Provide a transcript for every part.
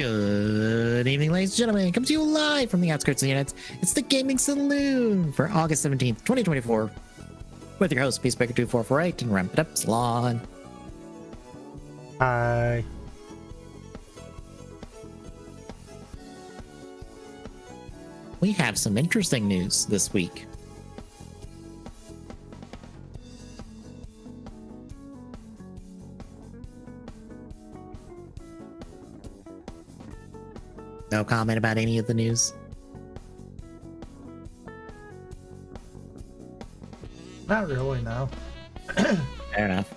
Good evening, ladies and gentlemen. Come to you live from the outskirts of the United States. It's the Gaming Saloon for August 17th, 2024. With your host, Peacemaker2448 and Ramp It Up Salon. Hi. We have some interesting news this week. No comment about any of the news? Not really, no. Fair enough.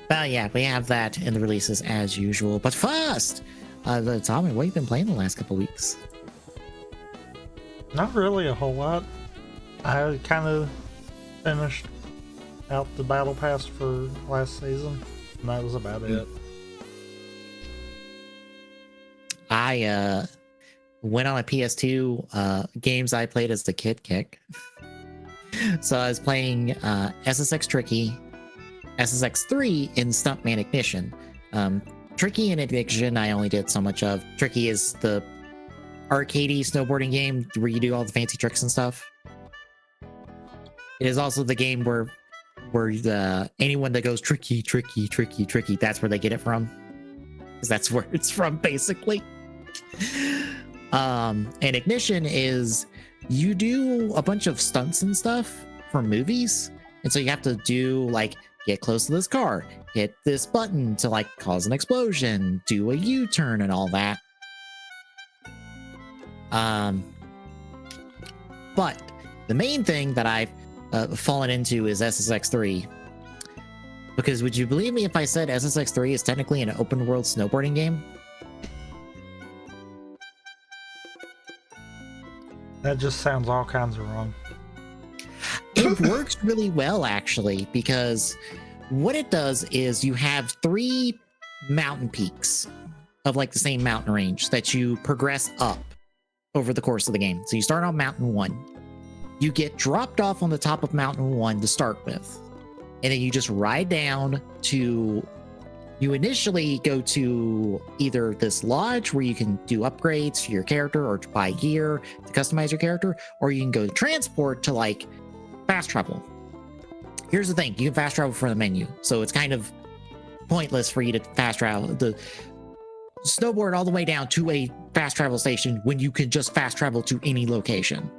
But yeah, we have that in the releases as usual. But first, Tommy, what have you been playing the last couple weeks? Not really a whole lot. I kind of finished out the battle pass for last season, and that was about it. I went on a PS2 games I played as the kid kick. So I was playing SSX Tricky, SSX 3 in Stuntman Ignition. Tricky and Ignition I only did so much of. Tricky is the arcadey snowboarding game where you do all the fancy tricks and stuff. It is also the game where anyone that goes tricky, that's where they get it from. Because that's where it's from, basically. And Ignition is you do a bunch of stunts and stuff for movies, and so you have to do like get close to this car, hit this button to like cause an explosion, do a U-turn and all that. But the main thing that I've fallen into is SSX3, because would you believe me if I said SSX3 is technically an open world snowboarding game? That just sounds all kinds of wrong. It works really well, actually, because what it does is you have 3 mountain peaks of like the same mountain range that you progress up over the course of the game. So you start on mountain 1. You get dropped off on the top of mountain 1 to start with. And then you just ride down to... You initially go to either this lodge where you can do upgrades to your character or to buy gear to customize your character, or you can go to transport to like fast travel. Here's the thing, you can fast travel from the menu, so it's kind of pointless for you to fast travel the snowboard all the way down to a fast travel station when you can just fast travel to any location.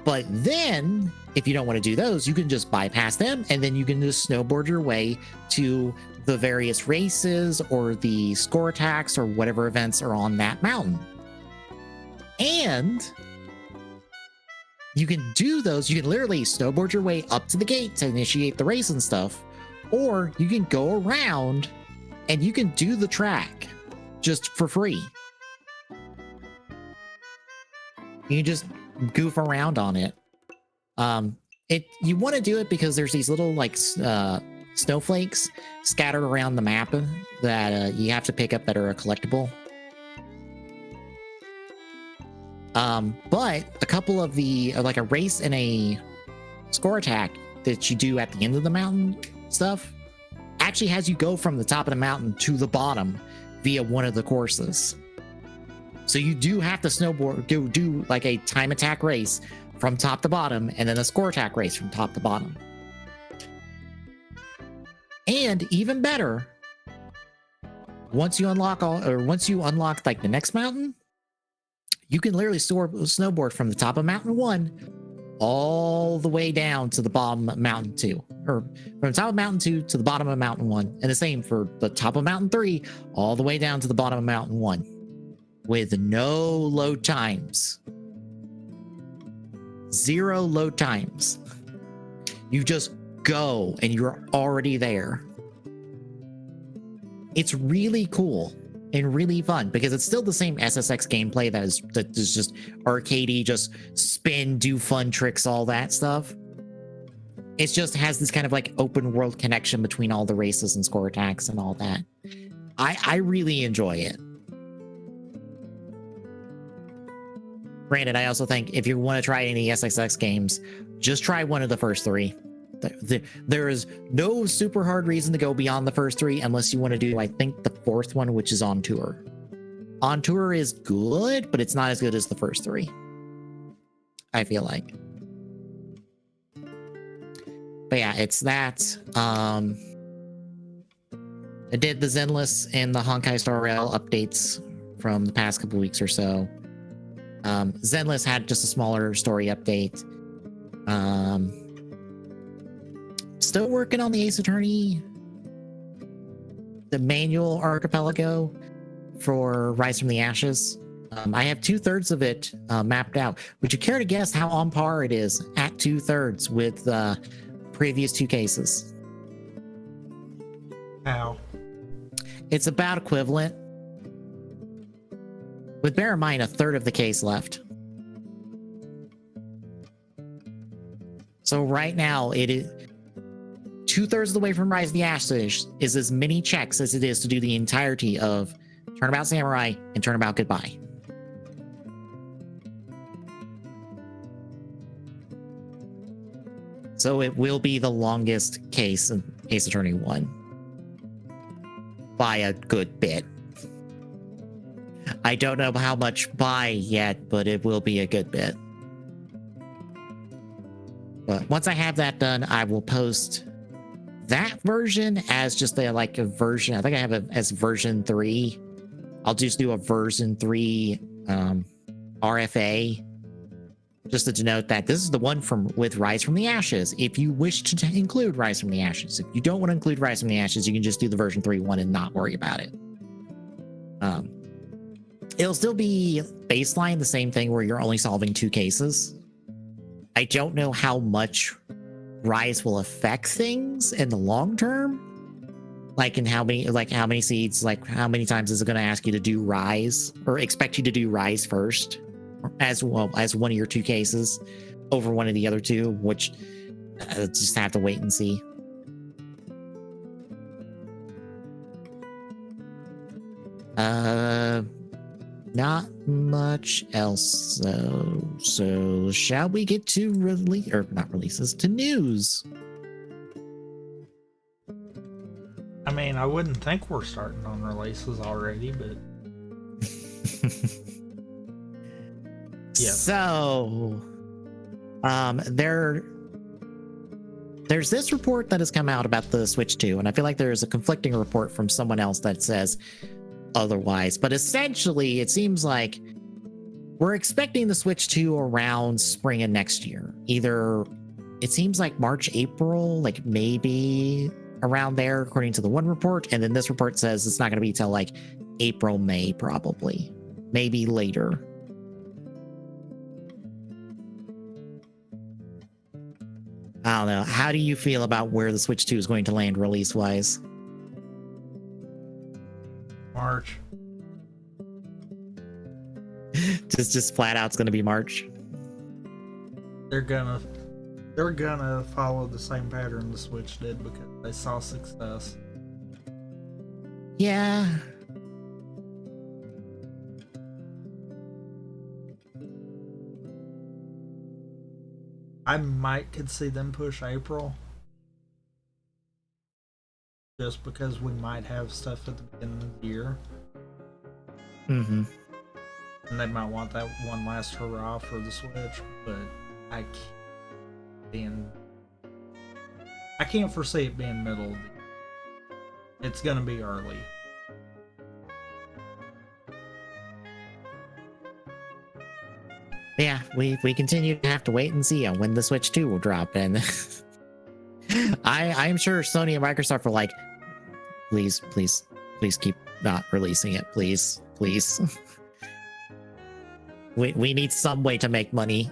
But then, if you don't want to do those, you can just bypass them, and then you can just snowboard your way to the various races or the score attacks or whatever events are on that mountain. And you can do those, you can literally snowboard your way up to the gate to initiate the race and stuff, or you can go around and you can do the track just for free. You can just goof around on it. You want to do it because there's these little like snowflakes scattered around the map that you have to pick up that are a collectible. But a couple of the like a race and a score attack that you do at the end of the mountain stuff actually has you go from the top of the mountain to the bottom via one of the courses. So you do have to snowboard, do like a time attack race from top to bottom, and then a score attack race from top to bottom. And even better, once you unlock like the next mountain, you can literally snowboard from the top of mountain 1 all the way down to the bottom of mountain 2, or from the top of mountain 2 to the bottom of mountain 1, and the same for the top of mountain 3 all the way down to the bottom of mountain 1. With no load times. 0 load times. You just go and you're already there. It's really cool and really fun because it's still the same SSX gameplay that is just arcadey, just spin, do fun tricks, all that stuff. It just has this kind of like open world connection between all the races and score attacks and all that. I really enjoy it. Granted, I also think if you want to try any SSX games, just try one of the first 3. There is no super hard reason to go beyond the first three unless you want to do, I think, the fourth one, which is On Tour. On Tour is good, but it's not as good as the first three, I feel like. But yeah, it's that. I did the Zenless and the Honkai Star Rail updates from the past couple weeks or so. Zenless had just a smaller story update. Still working on the Ace Attorney, the manual archipelago for Rise from the Ashes. I have 2/3 of it mapped out. Would you care to guess how on par it is at 2/3 with the previous two cases? How? It's about equivalent. With bear in mind, 1/3 of the case left. So right now, it is 2/3 of the way from Rise of the Ashes is as many checks as it is to do the entirety of Turnabout Samurai and Turnabout Goodbye. So it will be the longest case in Ace Attorney 1 by a good bit. I don't know how much by yet, but it will be a good bit. But once I have that done, I will post that version as just a version. I think I have it as version 3. I'll just do a version 3 RFA just to denote that this is the one with Rise from the Ashes. If you wish to include Rise from the Ashes, if you don't want to include Rise from the Ashes, you can just do the version 3 one and not worry about it. It'll still be baseline, the same thing where you're only solving 2 cases. I don't know how much Rise will affect things in the long term. Like in how many seeds, like how many times is it going to ask you to do Rise or expect you to do Rise first as well as one of your 2 cases over one of the other 2, which just have to wait and see. Not much else though. So shall we get to to news? I mean, I wouldn't think we're starting on releases already, but yeah. So, there's this report that has come out about the Switch 2, and I feel like there's a conflicting report from someone else that says otherwise. But essentially, it seems like we're expecting the Switch 2 around spring of next year. Either it seems like March, April, like maybe around there, according to the one report, and then this report says it's not going to be till like April, May, probably, maybe later. I don't know. How do you feel about where the Switch 2 is going to land release-wise? March. just flat out, it's going to be March. They're gonna follow the same pattern the Switch did because they saw success. Yeah. I could see them push April. Just because we might have stuff at the beginning of the year. Mm-hmm. And they might want that one last hurrah for the Switch, but I can't foresee it being middle of the year. It's gonna be early. Yeah, we continue to have to wait and see on when the Switch 2 will drop, and I'm sure Sony and Microsoft are like, please keep not releasing it, please. we need some way to make money.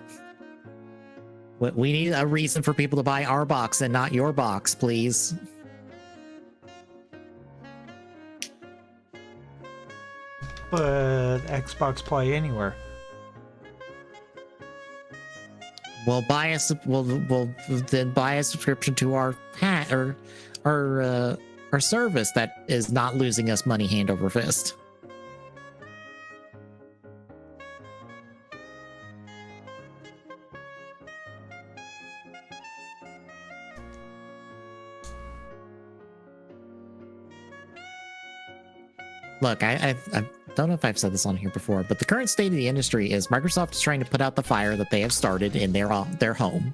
We need a reason for people to buy our box and not your box, please. But Xbox Play Anywhere. We'll then buy a subscription to our our service that is not losing us money hand over fist. look, I don't know if I've said this on here before, but the current state of the industry is Microsoft is trying to put out the fire that they have started in their home.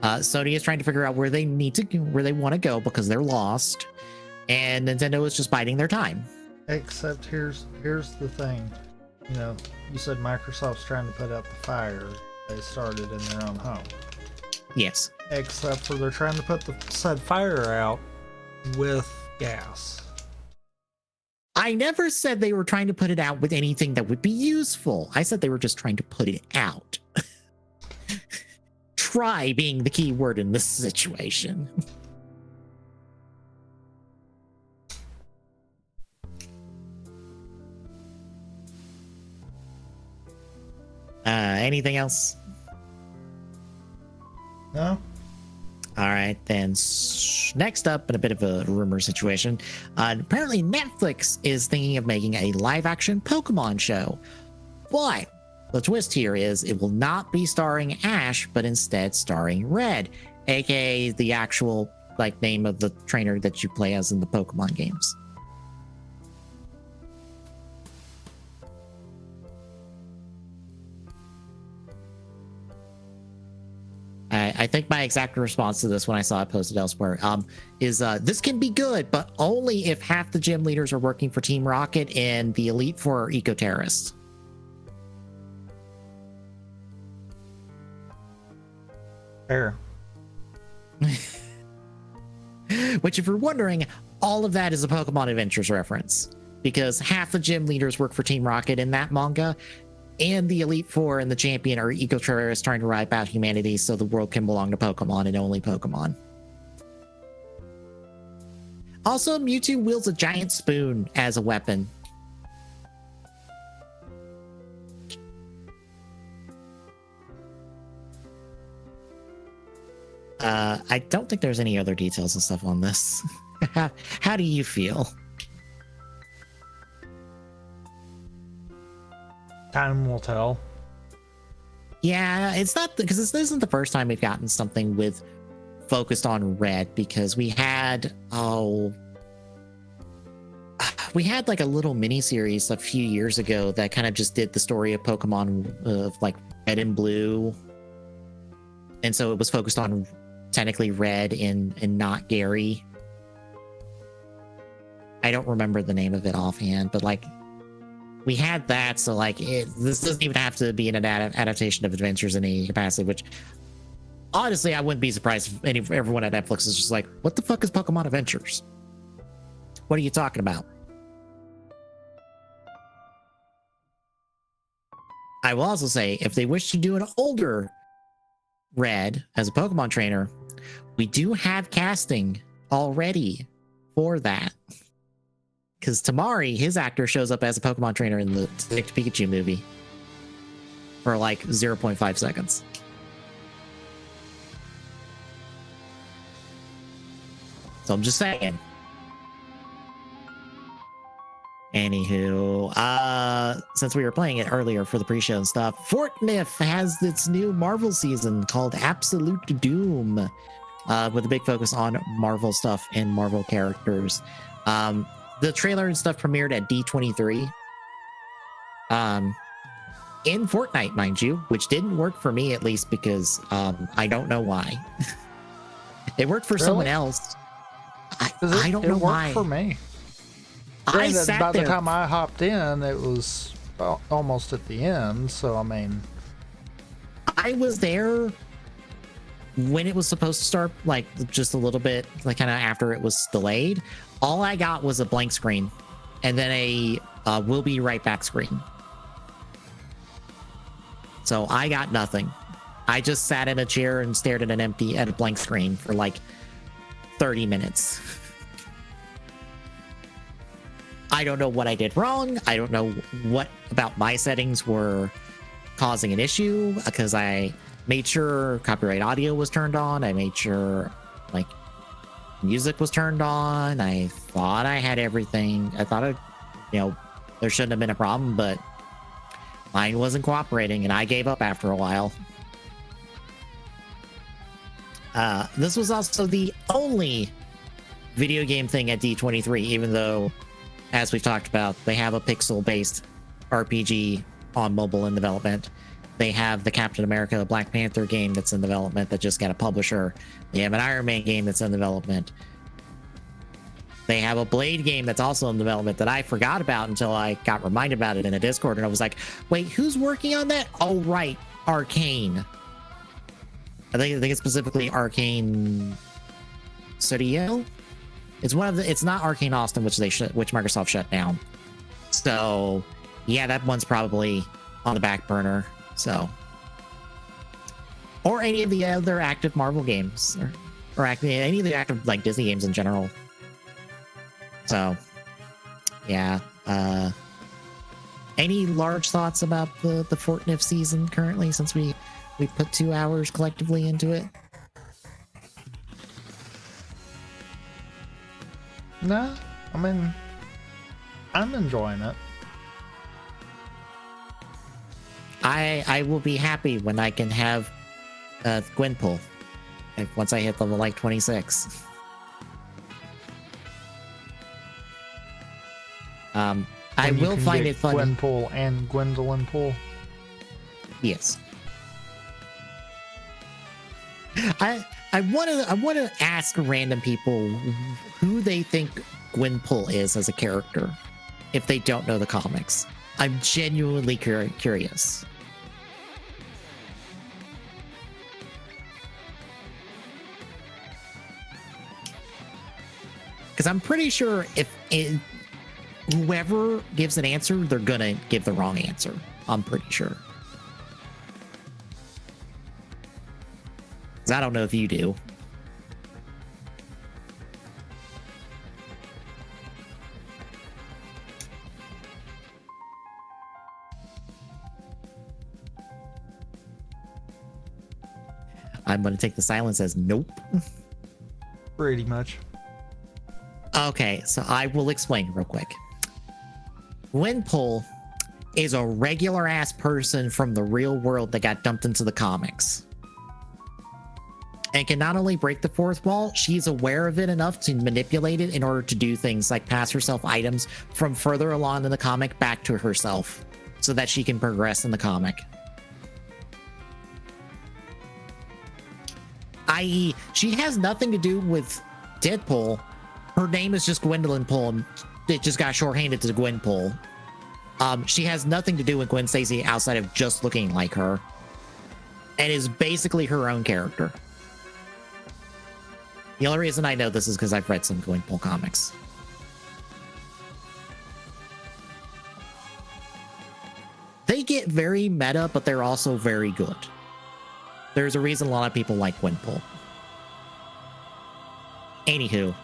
Sony is trying to figure out where they want to go because they're lost, and Nintendo is just biding their time. Except here's the thing, you know, you said Microsoft's trying to put out the fire they started in their own home. Yes. Except for they're trying to put the said fire out with gas. I never said they were trying to put it out with anything that would be useful. I said they were just trying to put it out. Try being the key word in this situation. Anything else? No. All right, then. Next up, in a bit of a rumor situation, apparently Netflix is thinking of making a live-action Pokemon show. But the twist here is it will not be starring Ash, but instead starring Red, aka the actual name of the trainer that you play as in the Pokemon games. I think my exact response to this when I saw it posted elsewhere is this can be good, but only if half the gym leaders are working for Team Rocket and the Elite Four are eco-terrorists. Fair. Which, if you're wondering, all of that is a Pokemon Adventures reference, because half the gym leaders work for Team Rocket in that manga, and the Elite Four and the Champion are eco-terrorists trying to wipe out humanity so the world can belong to Pokemon and only Pokemon. Also, Mewtwo wields a giant spoon as a weapon. I don't think there's any other details and stuff on this. How do you feel? Time will tell. Yeah, it's not because this isn't the first time we've gotten something with focused on Red, because we had like a little mini series a few years ago that kind of just did the story of Pokemon of like Red and Blue, and so it was focused on technically Red and not Gary. I don't remember the name of it offhand, but like we had that, so like this doesn't even have to be an adaptation of Adventures in any capacity, which honestly I wouldn't be surprised if everyone at Netflix is just like, what the fuck is Pokemon Adventures? What are you talking about? I will also say, if they wish to do an older Red as a Pokemon trainer, we do have casting already for that. Because Tamari, his actor, shows up as a Pokemon trainer in the Detective Pikachu movie for like 0.5 seconds. So I'm just saying. Anywho, since we were playing it earlier for the pre-show and stuff, Fortnite has its new Marvel season called Absolute Doom, with a big focus on Marvel stuff and Marvel characters. The trailer and stuff premiered at D23. In Fortnite, mind you, which didn't work for me, at least, because I don't know why. It worked for someone else. I don't know why. It worked for me. I sat by there. the time I hopped in, it was almost at the end, so I mean, I was there when it was supposed to start, like just a little bit, like kind of after it was delayed. All I got was a blank screen and then a we'll be right back screen. So I got nothing. I just sat in a chair and stared at a blank screen for like 30 minutes. I don't know what I did wrong. I don't know what about my settings were causing an issue, because I made sure copyright audio was turned on. I made sure like music was turned on. I thought I had everything. I thought there shouldn't have been a problem, but mine wasn't cooperating and I gave up after a while. This was also the only video game thing at D23, even though as we've talked about, they have a pixel-based RPG on mobile in development. They have the Captain America Black Panther game that's in development that just got a publisher. They have an Iron Man game that's in development. They have a Blade game that's also in development that I forgot about until I got reminded about it in a Discord, and I was like, wait, who's working on that? Oh, right, Arcane. I think it's specifically Arcane Studio. It's one of the. It's not Arcane Austin, which Microsoft shut down. So, yeah, that one's probably on the back burner. So, or any of the other active Marvel games, or any of the active like Disney games in general. So, yeah. Any large thoughts about the Fortnite season currently, since we put 2 hours collectively into it? No, I mean, I'm enjoying it. I will be happy when I can have Gwenpool once I hit level like 26. I will find it funny. Gwenpool and Gwendolyn Pool. Yes. I want to ask random people who they think Gwenpool is as a character if they don't know the comics. I'm genuinely curious. Because I'm pretty sure whoever gives an answer, they're gonna give the wrong answer. I'm pretty sure. Because I don't know if you do. I'm gonna take the silence as nope. Pretty much. Okay, so I will explain real quick. Gwenpool is a regular ass person from the real world that got dumped into the comics. And can not only break the fourth wall, she's aware of it enough to manipulate it in order to do things like pass herself items from further along in the comic back to herself so that she can progress in the comic. I.e., she has nothing to do with Deadpool. Her name is just Gwendolyn Poole, and it just got shorthanded to Gwenpool. She has nothing to do with Gwen Stacy outside of just looking like her, and is basically her own character. The only reason I know this is because I've read some Gwenpool comics. They get very meta, but they're also very good. There's a reason a lot of people like Gwenpool. Anywho,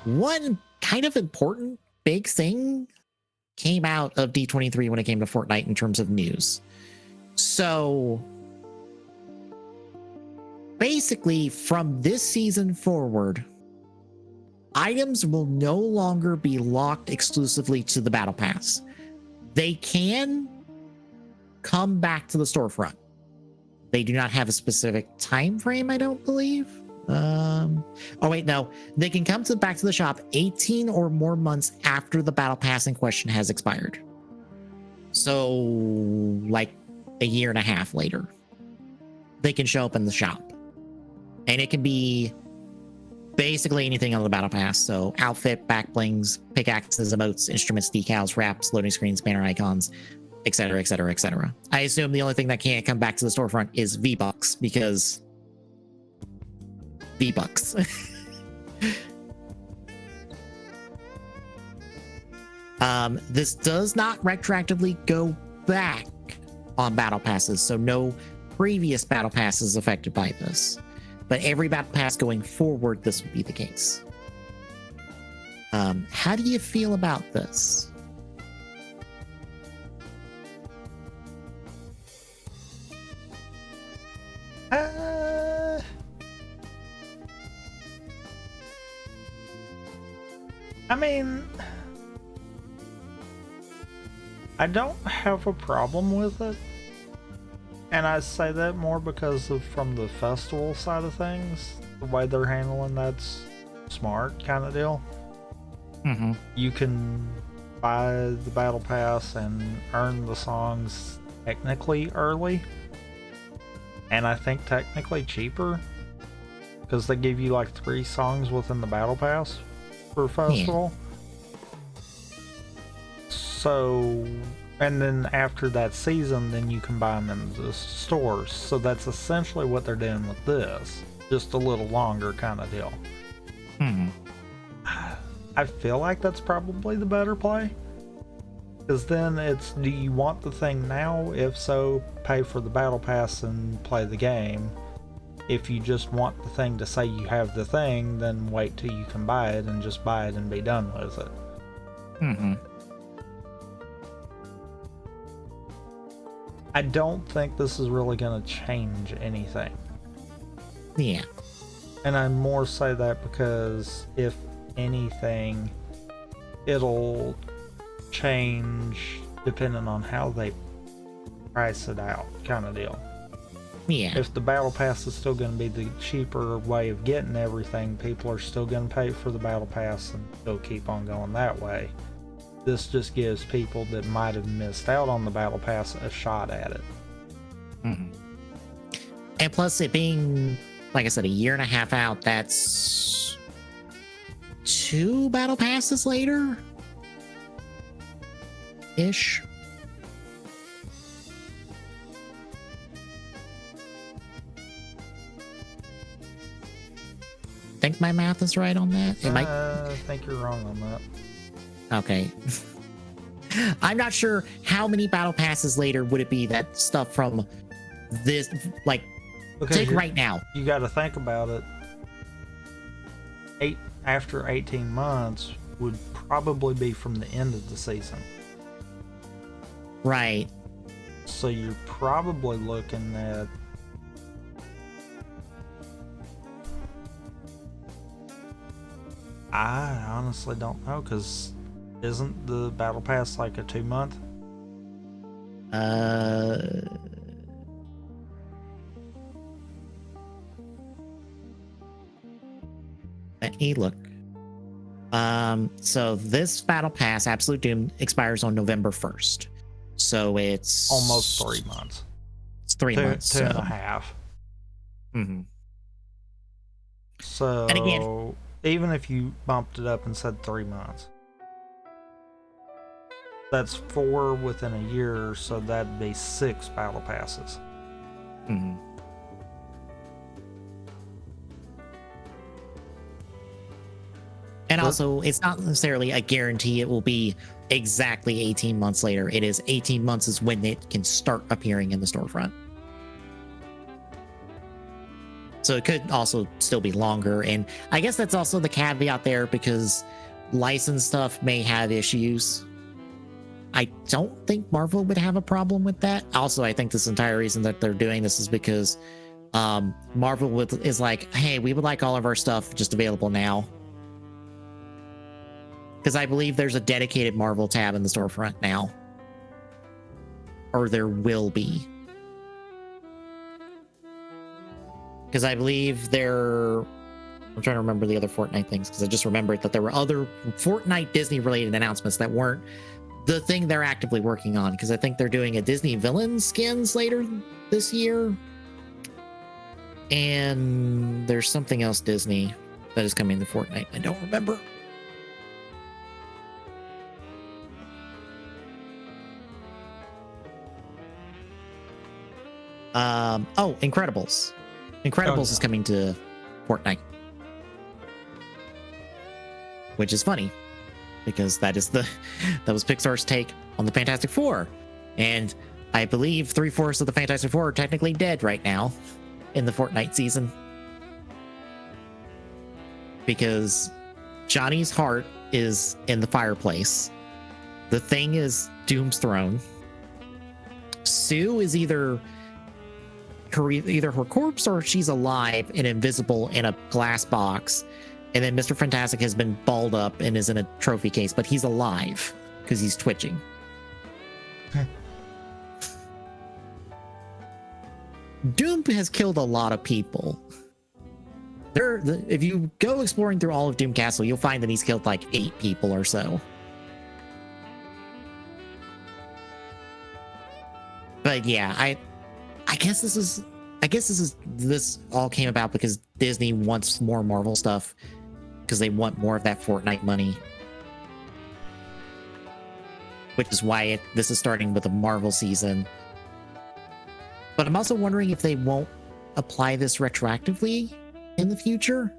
one kind of important big thing came out of D23 when it came to Fortnite in terms of news. So basically, from this season forward, items will no longer be locked exclusively to the Battle Pass. They can come back to the storefront. They do not have a specific time frame, I don't believe. Oh wait, no. They can come back to the shop 18 or more months after the Battle Pass in question has expired. So, like a year and a half later, they can show up in the shop. And it can be basically anything on the Battle Pass. So, outfit, back blings, pickaxes, emotes, instruments, decals, wraps, loading screens, banner icons, etc., etc., etc. I assume the only thing that can't come back to the storefront is V-Bucks, because V-Bucks. This does not retroactively go back on battle passes, so no previous battle pass is affected by this. But every battle pass going forward, this would be the case. How do you feel about this? I mean, I don't have a problem with it, and I say that more because of from the festival side of things, the way they're handling that's smart kind of deal. Mm-hmm. You can buy the battle pass and earn the songs technically early, and I think technically cheaper, because they give you like 3 songs within the battle pass for festival. So, and then after that season, then you can buy them in the stores. So that's essentially what they're doing with this, just a little longer kind of deal. Mm-hmm. I feel like that's probably the better play, because then it's, do you want the thing now? If so, pay for the battle pass and play the game. If you just want the thing to say you have the thing, then wait till you can buy it and just buy it and be done with it. Mm-hmm. I don't think this is really going to change anything. Yeah. And I more say that because if anything, it'll change depending on how they price it out, kind of deal. Yeah. If the battle pass is still going to be the cheaper way of getting everything, people are still going to pay for the battle pass and still keep on going that way. This just gives people that might have missed out on the battle pass a shot at it. Mm-hmm. And plus, it being, like I said, a year and a half out, that's 2 battle passes later ish. Think my math is right on that? I think you're wrong on that. Okay. I'm not sure how many battle passes later would it be that stuff from this, like, take right now. You got to think about it. After 18 months would probably be from the end of the season. Right. So you're probably looking at, I honestly don't know, because isn't the battle pass like a 2-month? Let me look. So this battle pass, Absolute Doom, expires on November 1st. So it's Almost 3 months. It's 3 months. 2.5. Mm-hmm. So, and again, even if you bumped it up and said 3 months, that's 4 within a year, so that'd be 6 battle passes. Mm-hmm. And also, it's not necessarily a guarantee it will be exactly 18 months later. It is 18 months is when it can start appearing in the storefront. So it could also still be longer. And I guess that's also the caveat there, because licensed stuff may have issues. I don't think Marvel would have a problem with that. Also, I think this entire reason that they're doing this is because Marvel is like, hey, we would like all of our stuff just available now. Because I believe there's a dedicated Marvel tab in the storefront now. Or there will be. Because I believe I'm trying to remember the other Fortnite things, because I just remembered that there were other Fortnite Disney related announcements that weren't the thing they're actively working on. Because I think they're doing a Disney villain skins later this year. And there's something else Disney that is coming to Fortnite. I don't remember. Incredibles. Incredibles is coming to Fortnite, which is funny because that was Pixar's take on the Fantastic Four, and I believe 3/4 of the Fantastic Four are technically dead right now in the Fortnite season, because Johnny's heart is in the fireplace. The Thing is Doom's throne. Sue is either her corpse or she's alive and invisible in a glass box, and then Mr. Fantastic has been balled up and is in a trophy case, but he's alive because he's twitching. Doom has killed a lot of people. If you go exploring through all of Doom Castle, you'll find that he's killed like 8 people or so. But yeah, I guess this all came about because Disney wants more Marvel stuff because they want more of that Fortnite money. Which is why this is starting with a Marvel season. But I'm also wondering if they won't apply this retroactively in the future.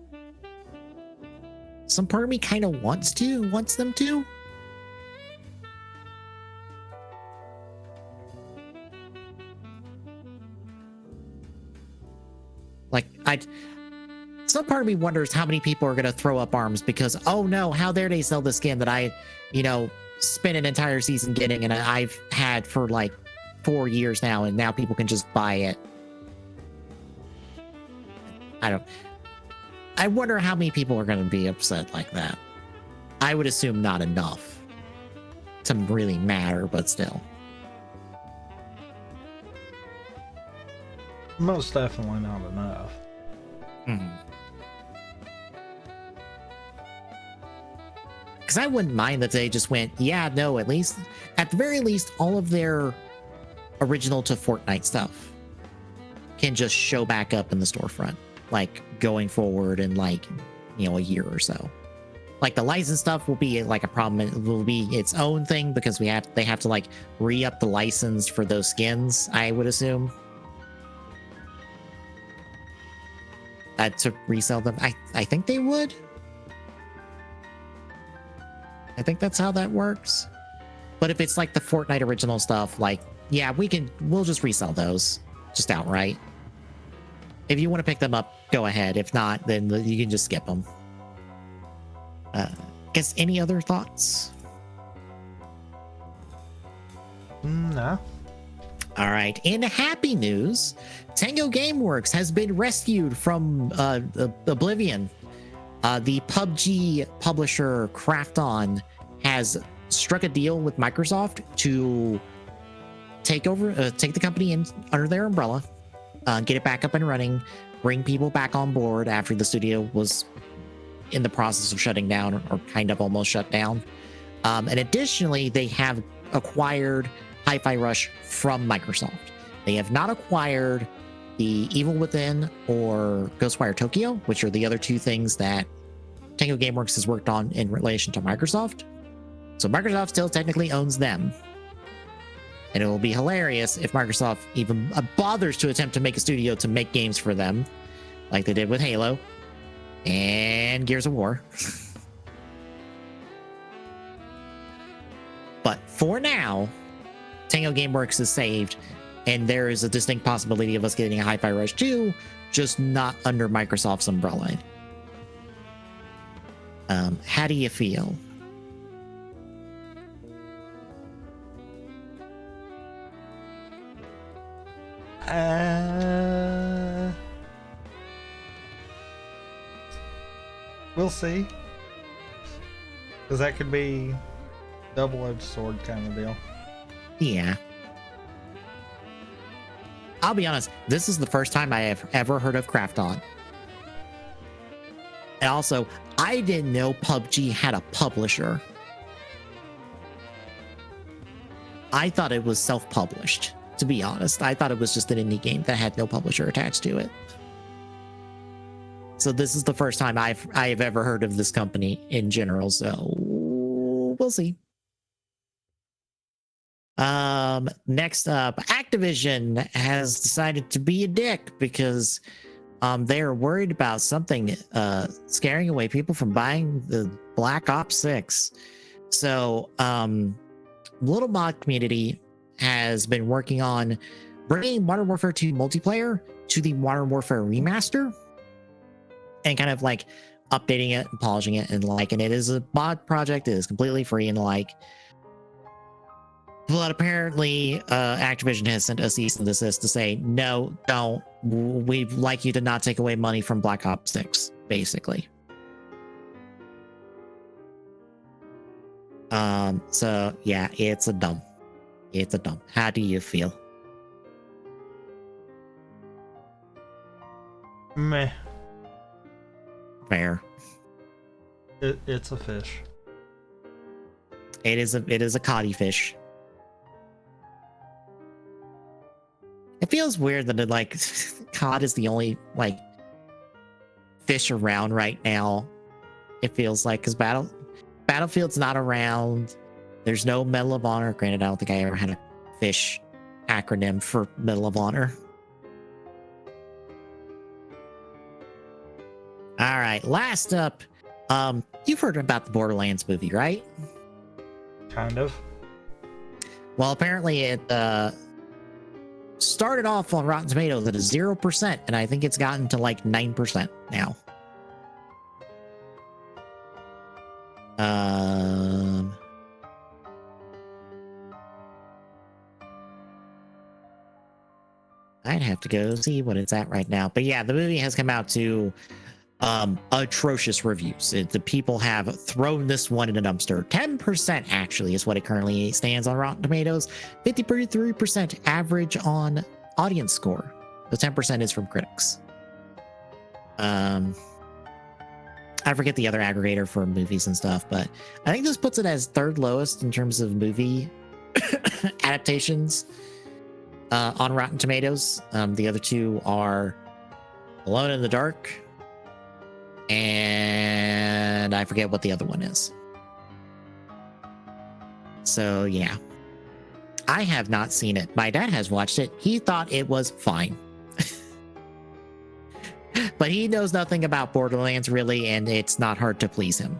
Some part of me kind of wants them to. Like, some part of me wonders how many people are going to throw up arms because, oh no, how dare they sell the skin that I, spent an entire season getting and I've had for like 4 years now, and now people can just buy it. I wonder how many people are going to be upset like that. I would assume not enough to really matter, but still. Most definitely not enough. Because I wouldn't mind that they just went, yeah, no, at the very least, all of their original to Fortnite stuff can just show back up in the storefront, like going forward in like, a year or so. Like the license stuff will be like a problem. It will be its own thing because they have to like re-up the license for those skins, I would assume. To resell them. I think they would. I think that's how that works. But if it's like the Fortnite original stuff, like, yeah, we'll just resell those just outright. If you want to pick them up, go ahead. If not, then you can just skip them. Guess any other thoughts? No. All right. In happy news, Tango Gameworks has been rescued from oblivion. The PUBG publisher Krafton has struck a deal with Microsoft to take the company under their umbrella, get it back up and running, bring people back on board after the studio was in the process of shutting down or kind of almost shut down. And additionally, they have acquired Hi-Fi Rush from Microsoft. They have not acquired the Evil Within or Ghostwire Tokyo, which are the other two things that Tango Gameworks has worked on in relation to Microsoft. So Microsoft still technically owns them. And it will be hilarious if Microsoft even bothers to attempt to make a studio to make games for them, like they did with Halo and Gears of War. But for now, Tango Gameworks is saved, and there is a distinct possibility of us getting a Hi-Fi Rush 2, just not under Microsoft's umbrella. How do you feel? We'll see. Because that could be double-edged sword kind of deal. Yeah. I'll be honest, this is the first time I have ever heard of Krafton. And also, I didn't know PUBG had a publisher. I thought it was self-published, to be honest. I thought it was just an indie game that had no publisher attached to it. So this is the first time I've ever heard of this company in general, so we'll see. Next up, Activision has decided to be a dick because they are worried about something scaring away people from buying the Black Ops 6. So Little Mod community has been working on bringing Modern Warfare 2 multiplayer to the Modern Warfare remaster and kind of like updating it and polishing it, and like, and it is a mod project. It is completely free and like. But apparently, Activision has sent a cease and desist to say, no, don't. We'd like you to not take away money from Black Ops 6, basically. So yeah, it's a dumb. How do you feel? Meh. Fair. It's a fish. It is a coddy fish. It feels weird that it, like, cod is the only like fish around right now. It feels like, because Battlefield's not around. There's no Medal of Honor. Granted, I don't think I ever had a fish acronym for Medal of Honor. All right, last up, you've heard about the Borderlands movie, right? Kind of. Well, apparently it started off on Rotten Tomatoes at a 0%, and I think it's gotten to like 9% now. I'd have to go see what it's at right now. But yeah, the movie has come out to atrocious reviews. The people have thrown this one in a dumpster. 10% actually is what it currently stands on Rotten Tomatoes. 53% average on audience score. The 10% is from critics. I forget the other aggregator for movies and stuff, but I think this puts it as third lowest in terms of movie adaptations on Rotten Tomatoes. The other two are Alone in the Dark, and I forget what the other one is. So yeah, I have not seen it. My dad has watched it. He thought it was fine. But he knows nothing about Borderlands really, and it's not hard to please him.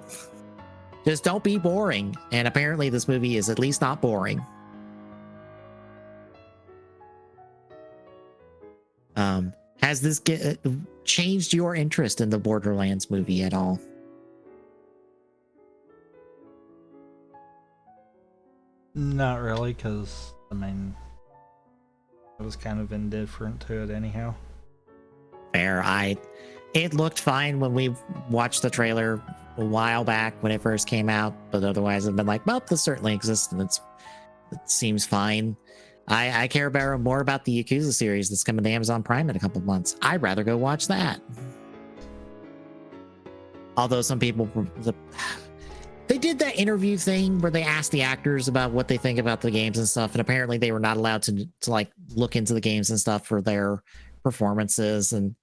Just don't be boring. And apparently this movie is at least not boring. Has this changed your interest in the Borderlands movie at all? Not really, because, I mean, I was kind of indifferent to it anyhow. Fair. It looked fine when we watched the trailer a while back when it first came out, but otherwise I've been like, well, this certainly exists and it seems fine. I care more about the Yakuza series that's coming to Amazon Prime in a couple of months. I'd rather go watch that. Although some people, they did that interview thing where they asked the actors about what they think about the games and stuff, and apparently they were not allowed to like look into the games and stuff for their performances. And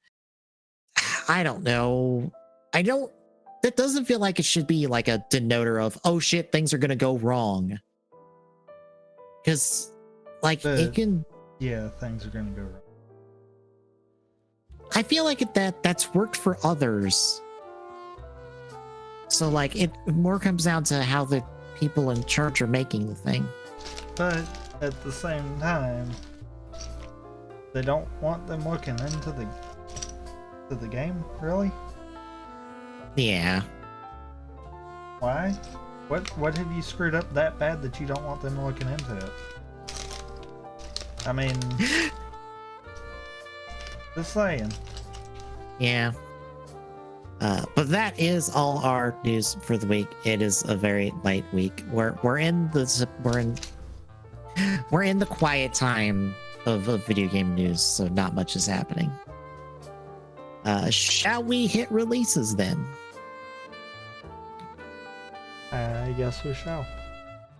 I don't know. That doesn't feel like it should be like a denoter of, oh shit, things are gonna go wrong. Because like it can, yeah, things are gonna go wrong. I feel like that's worked for others. So like it more comes down to how the people in charge are making the thing. But at the same time, they don't want them looking into the game, really? Yeah. Why? What have you screwed up that bad that you don't want them looking into it? I mean, just saying. Yeah. But that is all our news for the week. It is a very light week. We're in the quiet time of video game news, so not much is happening. Shall we hit releases then? I guess we shall.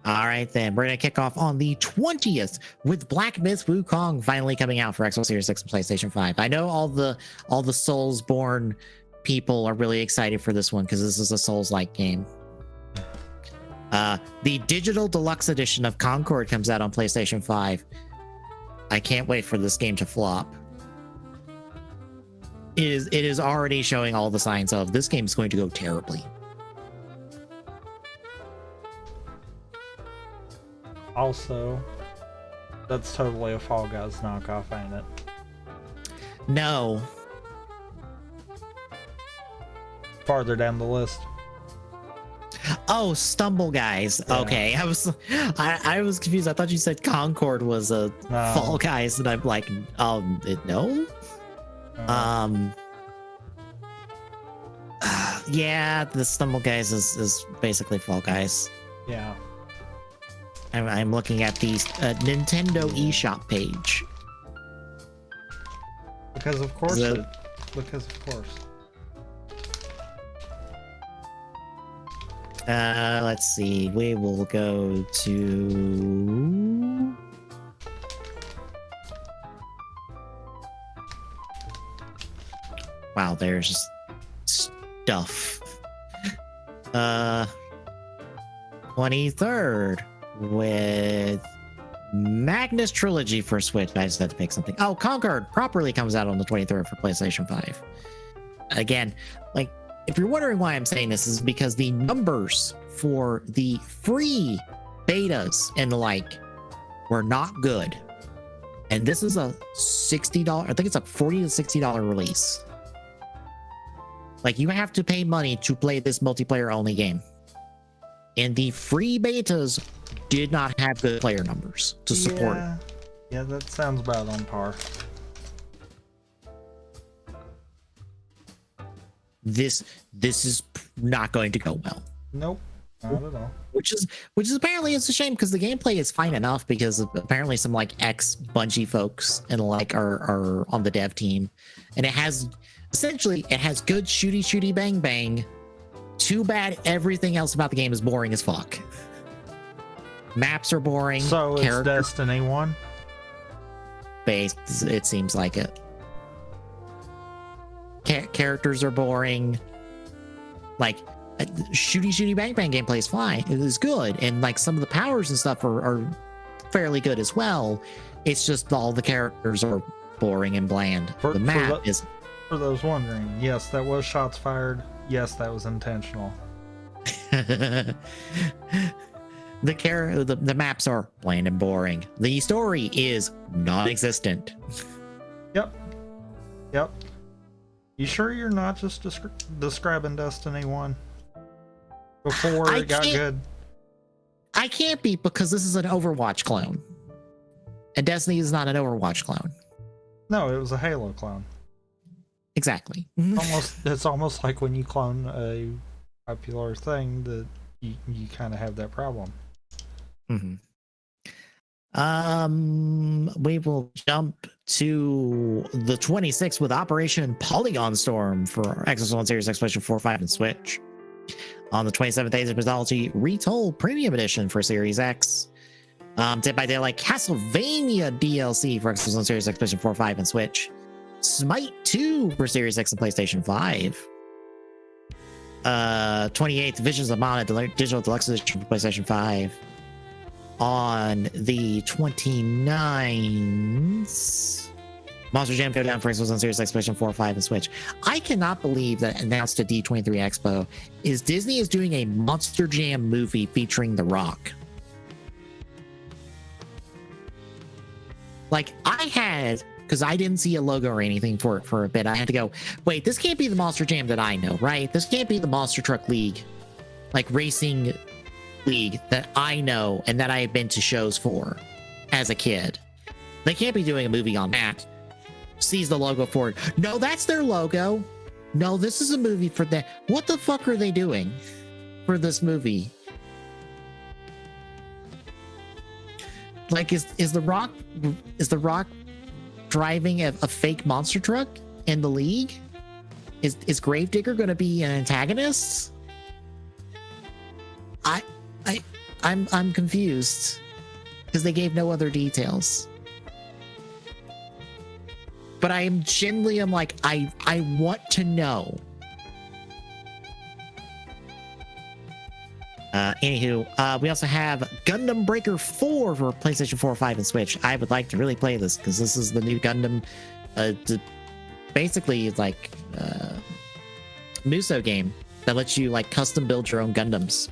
All right, then. We're going to kick off on the 20th with Black Myth Wukong finally coming out for Xbox Series X and PlayStation 5. I know all the Soulsborne people are really excited for this one because this is a Souls-like game. The digital deluxe edition of Concord comes out on PlayStation 5. I can't wait for this game to flop. It is already showing all the signs of this game is going to go terribly. Also, that's totally a Fall Guys knockoff, ain't it? No. Farther down the list. Oh, Stumble Guys. Yeah. Okay, I was confused. I thought you said Concord was a Fall Guys, and I'm like, no. Yeah, the Stumble Guys is basically Fall Guys. Yeah. I'm looking at the Nintendo eShop page. Because of course. Let's see. We will go to. Wow, there's stuff. 23rd with Magnus Trilogy for Switch. I just had to pick something. Oh, Concord properly comes out on the 23rd for PlayStation 5. Again, like, if you're wondering why I'm saying this, is because the numbers for the free betas and the like were not good. And this is a $60, I think it's a $40 to $60 release. Like, you have to pay money to play this multiplayer only game. And the free betas did not have good player numbers to support it. Yeah, that sounds about on par. This is not going to go well. Nope, not at all. Which is apparently, it's a shame, because the gameplay is fine enough, because apparently some like ex Bungie folks and like are on the dev team, and it has good shooty bang bang. Too bad everything else about the game is boring as fuck. Maps are boring. So it's Destiny 1? Based, it seems like it. Characters are boring. Like, shooty bang bang gameplay is fine. It is good. And like some of the powers and stuff are fairly good as well. It's just all the characters are boring and bland. The map is... For those wondering, yes, that was shots fired. Yes, that was intentional. The maps are bland and boring. The story is non-existent. Yep. You sure you're not just describing Destiny 1 before it got good? I can't be, because this is an Overwatch clone. And Destiny is not an Overwatch clone. No, it was a Halo clone. Exactly. It's almost like when you clone a popular thing that you kind of have that problem. Mm-hmm. We will jump to the 26th with Operation Polygon Storm for Xbox One Series X, PlayStation 4, 5, and Switch. On the 27th, Age of Mythology Retold Premium Edition for Series X. Dead by Daylight Castlevania DLC for Xbox One Series X, PlayStation 4, 5, and Switch. Smite 2 for Series X and PlayStation 5. 28th, Visions of Mana Digital Deluxe Edition for PlayStation 5. On the 29th, Monster Jam Showdown for Xbox One Series X, PlayStation 4, 5, and Switch. I cannot believe that announced at D23 Expo is Disney is doing a Monster Jam movie featuring The Rock. Like, because I didn't see a logo or anything for it for a bit. I had to go, wait, this can't be the Monster Jam that I know, right? This can't be the Monster Truck League, like racing league that I know and that I have been to shows for as a kid. They can't be doing a movie on that. Sees the logo for it. No, that's their logo. No, this is a movie for that. What the fuck are they doing for this movie? Like, is the Rock driving a fake monster truck in the league? Is Gravedigger going to be an antagonist? I'm confused because they gave no other details. But I want to know. Anywho, we also have Gundam Breaker 4 for PlayStation 4, 5, and Switch. I would like to really play this because this is the new Gundam, basically like Muso game that lets you like custom build your own Gundams.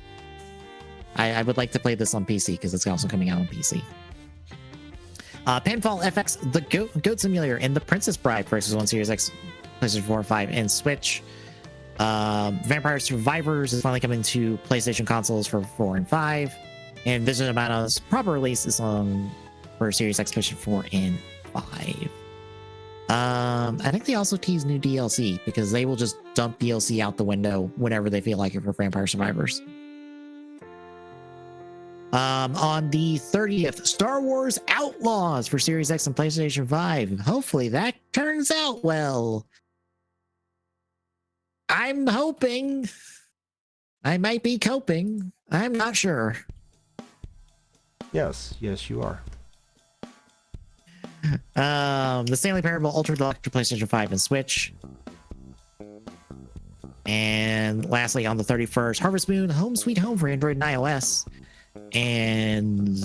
I would like to play this on PC because it's also coming out on PC. Pinfall FX, the Goat Simulator, and the Princess Bride for Xbox One Series X, PlayStation 4, 5, and Switch. Vampire Survivors is finally coming to PlayStation consoles for 4 and 5. And Vision of Mana's proper release is on for Series X, PlayStation 4, and 5. I think they also tease new DLC because they will just dump DLC out the window whenever they feel like it for Vampire Survivors. On the 30th, Star Wars Outlaws for Series X and PlayStation 5. Hopefully that turns out well. I'm hoping. I might be coping. I'm not sure. Yes, you are. The Stanley Parable Ultra Deluxe for PlayStation 5 and Switch. And lastly, on the 31st, Harvest Moon Home Sweet Home for Android and iOS. And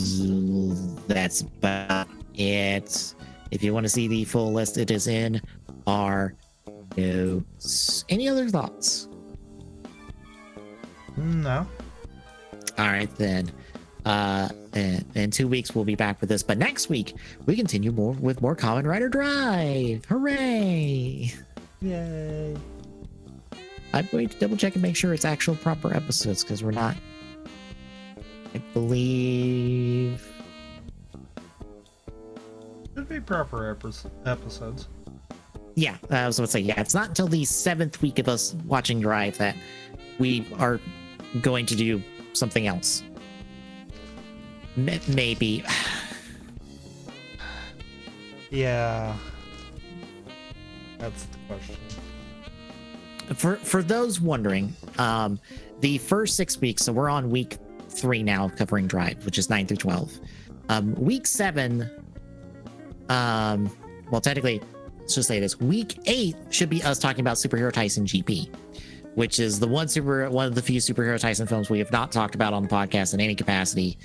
that's about it. If you want to see the full list, it is in our notes. Any other thoughts? No. All right, then. In 2 weeks, we'll be back with this. But next week, we continue with more Kamen Rider Drive. Hooray! Yay. I'm going to double check and make sure it's actual proper episodes because we're not. I believe. Should be proper episodes. Yeah, I was going to say, yeah, it's not until the 7th week of us watching Drive that we are going to do something else. Maybe. Yeah. That's the question. For those wondering, the first 6 weeks, so we're on week 3 now covering Drive, which is 9 through 12. Week 7, well, technically, let's just say this. Week 8 should be us talking about Superhero Tyson GP, which is the one of the few Superhero Tyson films we have not talked about on the podcast in any capacity.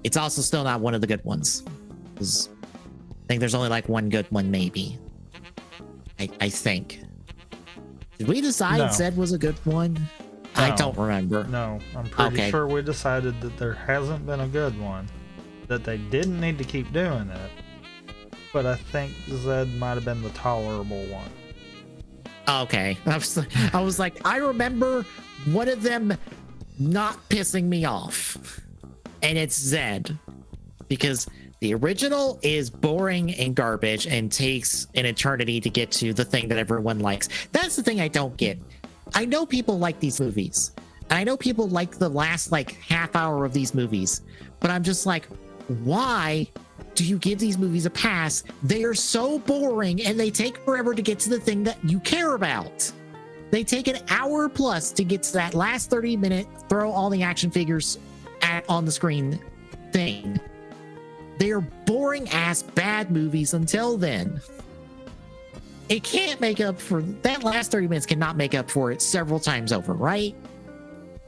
It's also still not one of the good ones. I think there's only like one good one, maybe. I think. Did we decide No. Zed was a good one? No. I don't remember. No, I'm pretty Okay. sure we decided that there hasn't been a good one. That they didn't need to keep doing it. But I think Zed might have been the tolerable one. Okay. I was like, I remember one of them not pissing me off. And it's Zed. Because the original is boring and garbage and takes an eternity to get to the thing that everyone likes. That's the thing I don't get. I know people like these movies. And I know people like the last like half hour of these movies. But I'm just like, why do you give these movies a pass? They are so boring and they take forever to get to the thing that you care about. They take an hour plus to get to that last 30-minute throw all the action figures on the screen thing. They are boring ass bad movies until then. It can't make up for that last 30 minutes, cannot make up for it several times over, right?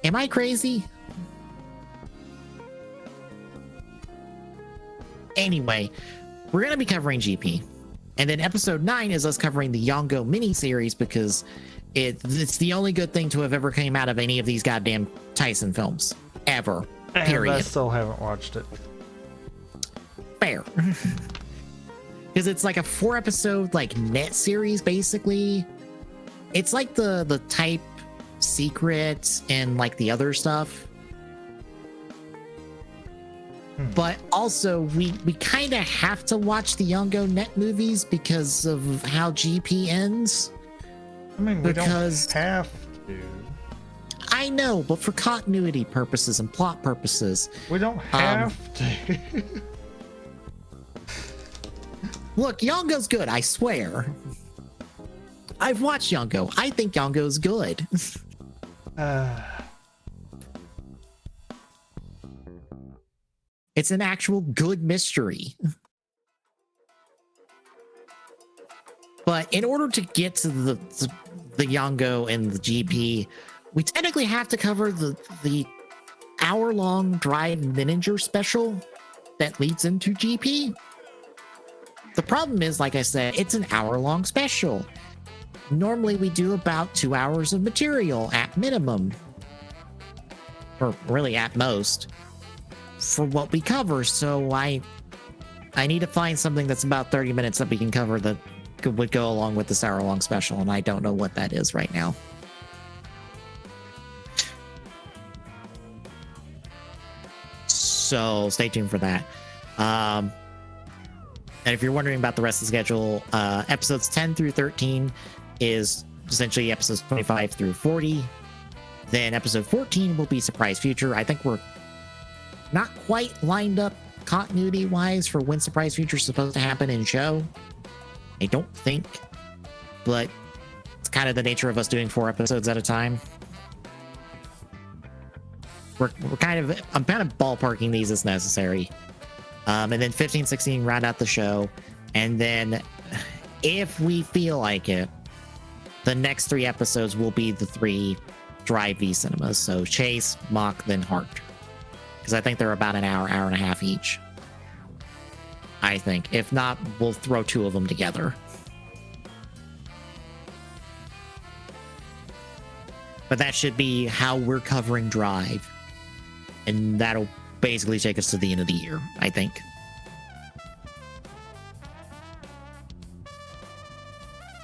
Am I crazy? Anyway, we're going to be covering GP. And then episode 9 is us covering the Yongo miniseries because it's the only good thing to have ever came out of any of these goddamn Tyson films. Ever. And Period. I still haven't watched it. Fair. Because it's like a 4-episode like net series, basically. It's like the Type Secret and like the other stuff. But also, we kind of have to watch the Yongo Net movies because of how GP ends. I mean, we Because- don't have to. I know, but for continuity purposes and plot purposes. We don't have to. Look, Yongo's good, I swear. I've watched Yongo. I think Yongo's good. It's an actual good mystery. But in order to get to the Yongo and the GP, we technically have to cover the hour-long Drive Miniature special that leads into GP. The problem is, like I said, it's an hour-long special. Normally we do about 2 hours of material at minimum. Or really at most. For what we cover, so I need to find something that's about 30 minutes that we can cover that would go along with this hour-long special, and I don't know what that is right now. So stay tuned for that. And if you're wondering about the rest of the schedule, episodes 10 through 13 is essentially episodes 25 through 40. Then episode 14 will be Surprise Future. I think we're not quite lined up continuity wise for when Surprise Future is supposed to happen in show. I don't think, but it's kind of the nature of us doing 4 episodes at a time. I'm kind of ballparking these as necessary. And then 15, 16 round out the show. And then if we feel like it, the next 3 episodes will be the 3 Drive V cinemas. So Chase, Mock, then Heart. Because I think they're about an hour, hour and a half each. I think. If not, we'll throw 2 of them together. But that should be how we're covering Drive. And that'll basically take us to the end of the year, I think.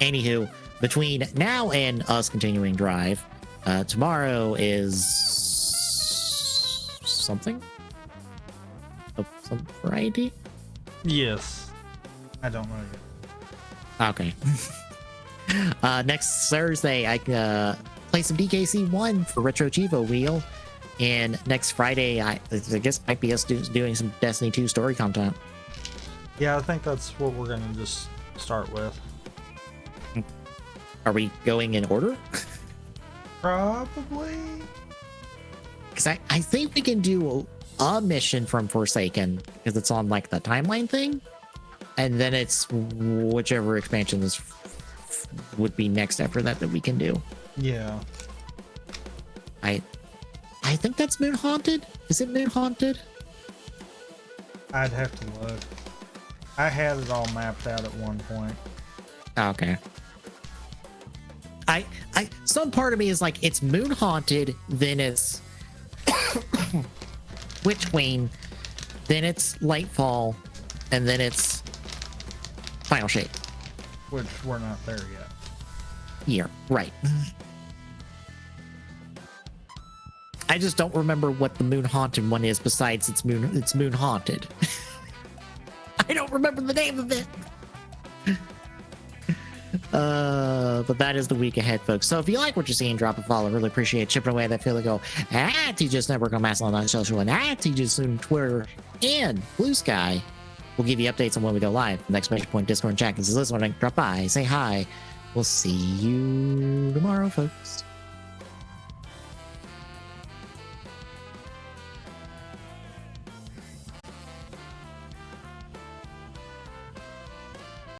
Anywho, between now and us continuing Drive, tomorrow is something? Some variety? Yes. I don't know yet. Okay. Next Thursday, I play some DKC 1 for Retro Chivo Wheel. And next Friday, I guess might be us doing some Destiny 2 story content. Yeah, I think that's what we're going to just start with. Are we going in order? Probably. Because I think we can do a mission from Forsaken, because it's on like the timeline thing. And then it's whichever expansion is would be next after that we can do. Yeah. I think that's Moon Haunted. Is it Moon Haunted? I'd have to look. I had it all mapped out at one point. Okay. Some part of me is like, it's Moon Haunted, then it's Witch Queen, then it's Lightfall, and then it's Final Shape. Which we're not there yet. Yeah, right. I just don't remember what the Moon Haunted one is besides it's Moon Haunted. I don't remember the name of it. But that is the week ahead, folks. So if you like what you're seeing, drop a follow. Really appreciate chipping away that feel to go at TJ's Network on Mastodon on social and at TJ's Soon Twitter and Blue Sky. We'll give you updates on when we go live. Next Measure Point Discord and chat. This is listening. Drop by, say hi. We'll see you tomorrow, folks.